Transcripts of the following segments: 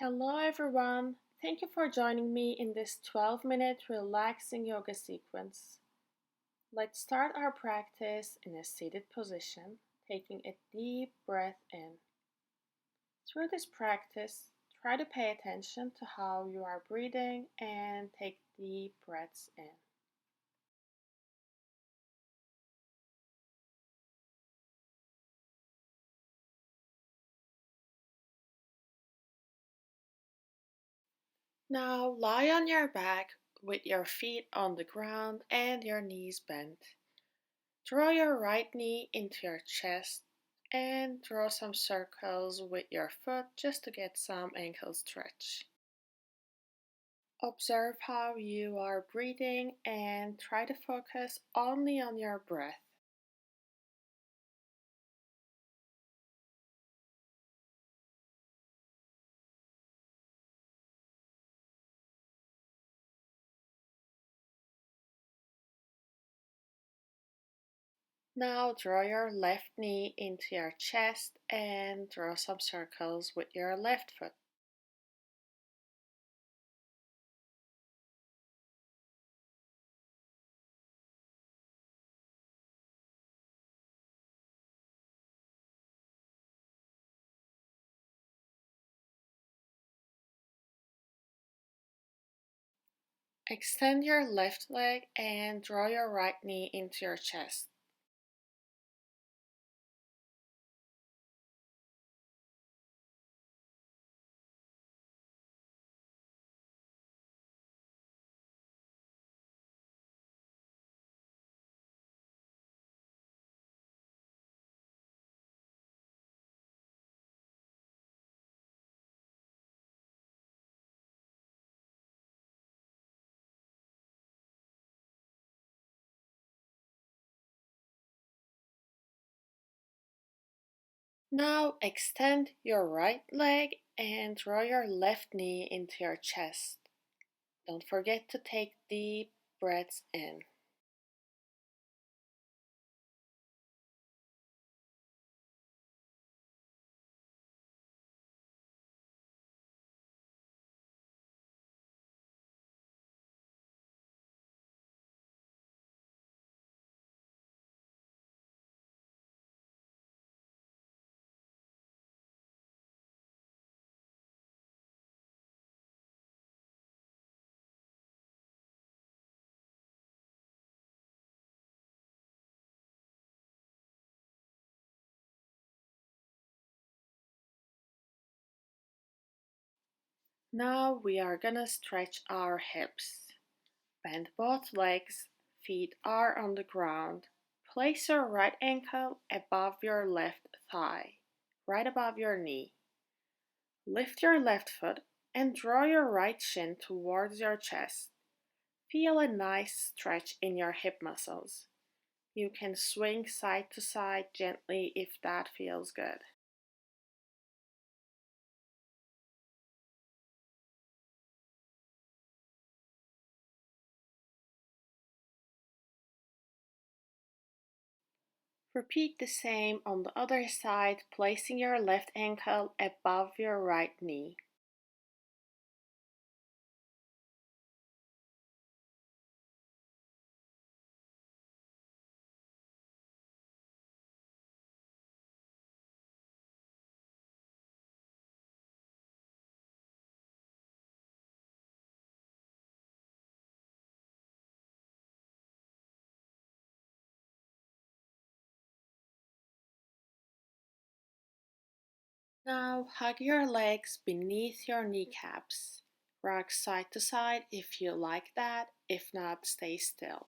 Hello everyone, thank you for joining me in this 12-minute relaxing yoga sequence. Let's start our practice in a seated position, taking a deep breath in. Through this practice, try to pay attention to how you are breathing and take deep breaths in. Now lie on your back with your feet on the ground and your knees bent. Draw your right knee into your chest and draw some circles with your foot just to get some ankle stretch. Observe how you are breathing and try to focus only on your breath. Now draw your left knee into your chest and draw some circles with your left foot. Extend your left leg and draw your right knee into your chest. Now extend your right leg and draw your left knee into your chest. Don't forget to take deep breaths in. Now we are gonna stretch our hips. Bend both legs, feet are on the ground. Place your right ankle above your left thigh, right above your knee. Lift your left foot and draw your right shin towards your chest. Feel a nice stretch in your hip muscles. You can swing side to side gently if that feels good. Repeat the same on the other side, placing your left ankle above your right knee. Now hug your legs beneath your kneecaps. Rock side to side if you like that, if not, stay still.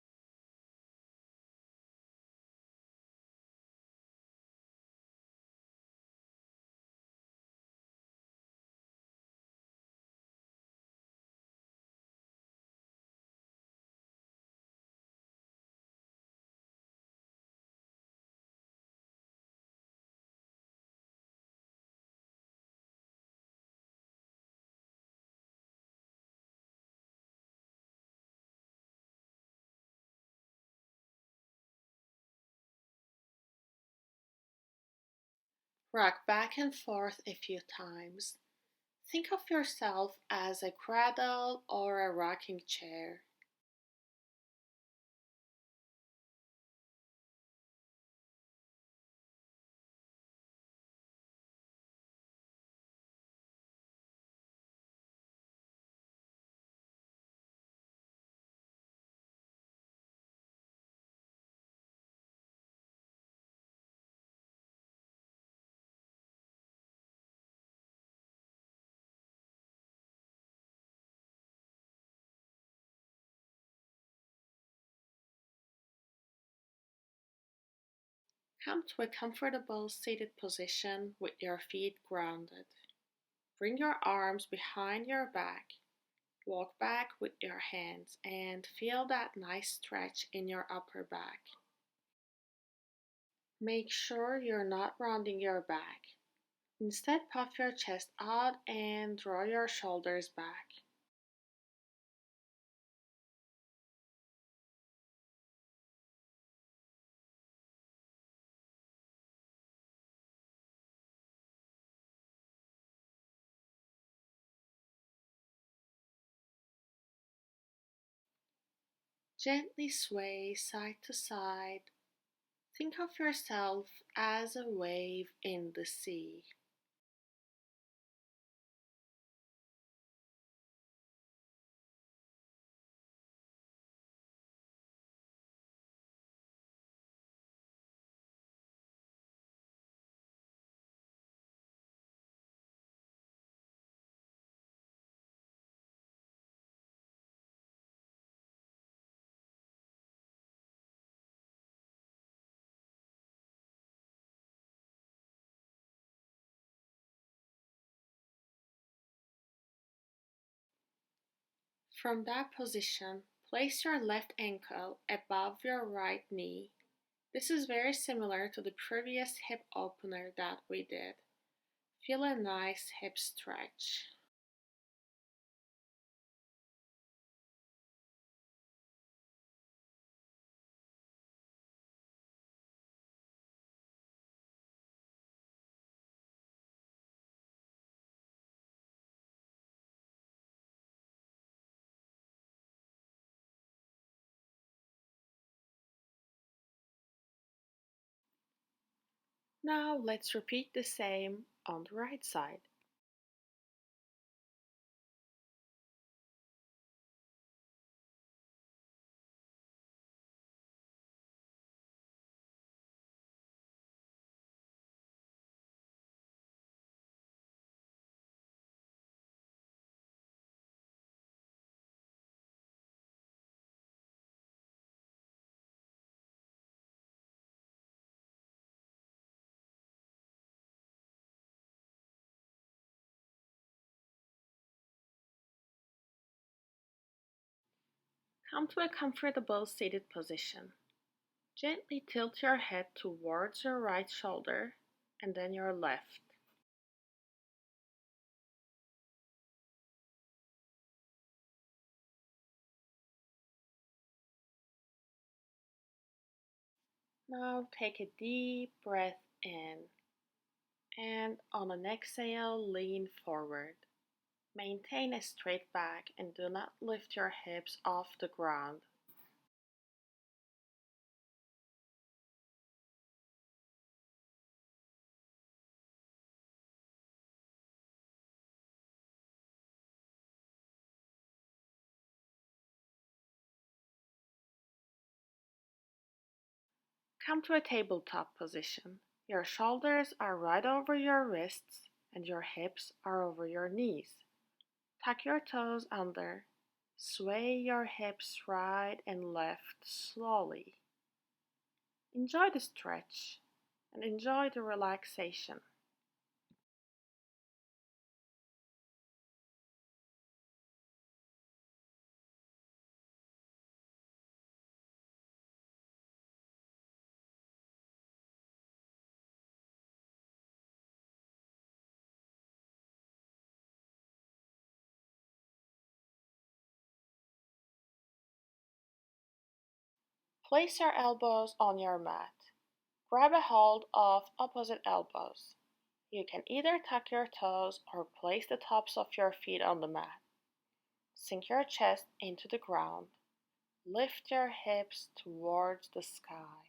Rock back and forth a few times. Think of yourself as a cradle or a rocking chair. Come to a comfortable seated position with your feet grounded. Bring your arms behind your back. Walk back with your hands and feel that nice stretch in your upper back. Make sure you're not rounding your back. Instead, puff your chest out and draw your shoulders back. Gently sway side to side. Think of yourself as a wave in the sea. From that position, place your left ankle above your right knee. This is very similar to the previous hip opener that we did. Feel a nice hip stretch. Now let's repeat the same on the right side. Come to a comfortable seated position. Gently tilt your head towards your right shoulder and then your left. Now take a deep breath in and on an exhale, lean forward. Maintain a straight back and do not lift your hips off the ground. Come to a tabletop position. Your shoulders are right over your wrists and your hips are over your knees. Tuck your toes under. Sway your hips right and left slowly. Enjoy the stretch and enjoy the relaxation. Place your elbows on your mat. Grab a hold of opposite elbows. You can either tuck your toes or place the tops of your feet on the mat. Sink your chest into the ground. Lift your hips towards the sky.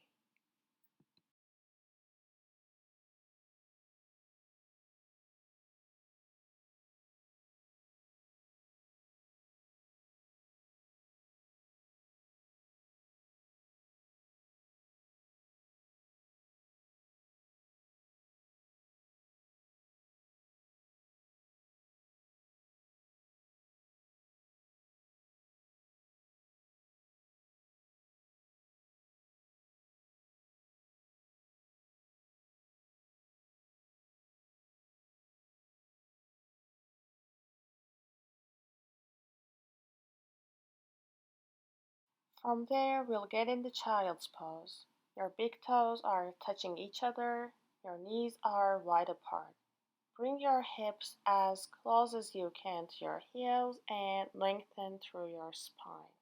From there, we'll get into child's pose. Your big toes are touching each other, your knees are wide apart. Bring your hips as close as you can to your heels and lengthen through your spine.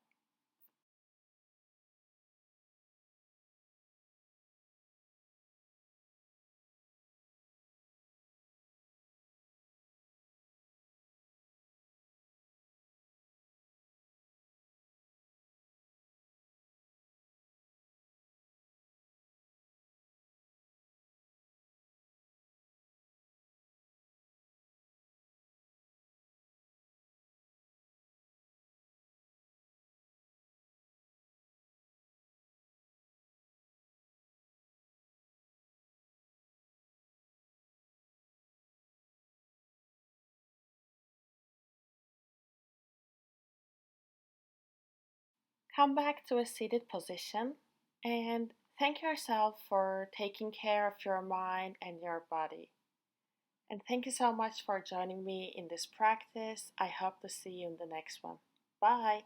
Come back to a seated position and thank yourself for taking care of your mind and your body. And thank you so much for joining me in this practice. I hope to see you in the next one. Bye.